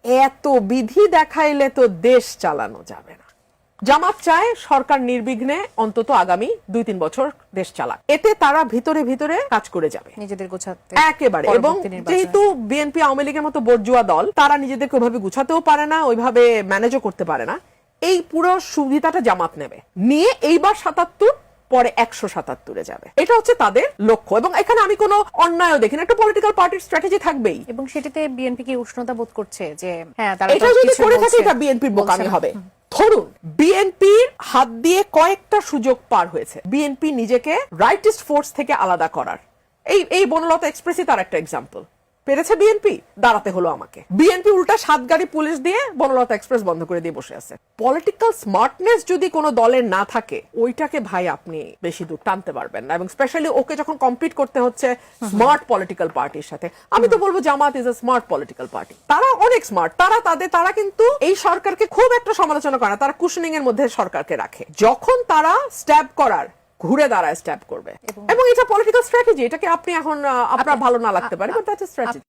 এত বিধি দেখাইলে তো দেশ চালানো যাবে না। জামাত চায় সরকার নির্বিঘ্নে অন্তত আগামী 2-3 বছর দেশ চালাক। এতে তারা ভিতরে ভিতরে কাজ করে যাবে নিজেদের গোছাতে একেবারে। এবং যেহেতু বিএনপি আওয়ামী লীগের মতো বর্জুয়া দল, তারা নিজেদেরকে ওইভাবে গুছাতেও পারে না, ওইভাবে ম্যানেজও করতে পারে না। এই পুরো সুবিধাটা জামাত নেবে, নিয়ে এইবার 77, পরে 177-এ যাবে। এটা হচ্ছে তাদের লক্ষ্য। এবং এখানে আমি কোনো অন্যায় দেখি না, একটা পলিটিক্যাল পার্টির স্ট্র্যাটেজি থাকবেই। এবং সেটাতে বিএনপি কি উষ্ণতা বোধ করছে যে হ্যাঁ তারা এটা যদি করে থাকে এটা বিএনপির বোকামি হবে। ধরুন বিএনপির হাত দিয়ে কয়েকটা সুযোগ পার হয়েছে বিএনপি নিজেকে রাইটিস্ট ফোর্স থেকে আলাদা করার। এই বনলতা এক্সপ্রেসই তার একটা এক্সাম্পল। পেরেছে বিএনপি, দাঁড়াতে হলো আমাকে। বিএনপি উল্টা 7 গাড়ি পুলিশ দিয়ে বনলতা এক্সপ্রেস বন্ধ করে দিয়ে বসে আছে। পলিটিক্যাল স্মার্টনেস যদি কোনো দলের না থাকে, ওইটাকে ভাই আপনি বেশি দূর টানতে পারবেন না। এবং স্পেশালি ওকে যখন কম্পিট করতে হচ্ছে স্মার্ট পলিটিক্যাল পার্টির সাথে, আমি তো বলবো Jamaat is a smart political party. তারা অনেক স্মার্ট। তারা কিন্তু এই সরকারকে খুব একটা সমালোচনা করে না, তারা কুশনিং এর মধ্যে সরকারকে রাখে। যখন তারা স্ট্যাব করার, ঘুরে দাঁড়ায় স্ট্যাব করবে। এবং এটা পলিটিক্যাল স্ট্র্যাটেজি। এটাকে আপনি এখন আপনার ভালো না লাগতে পারে, বাট দ্যাটস আ স্ট্র্যাটেজি।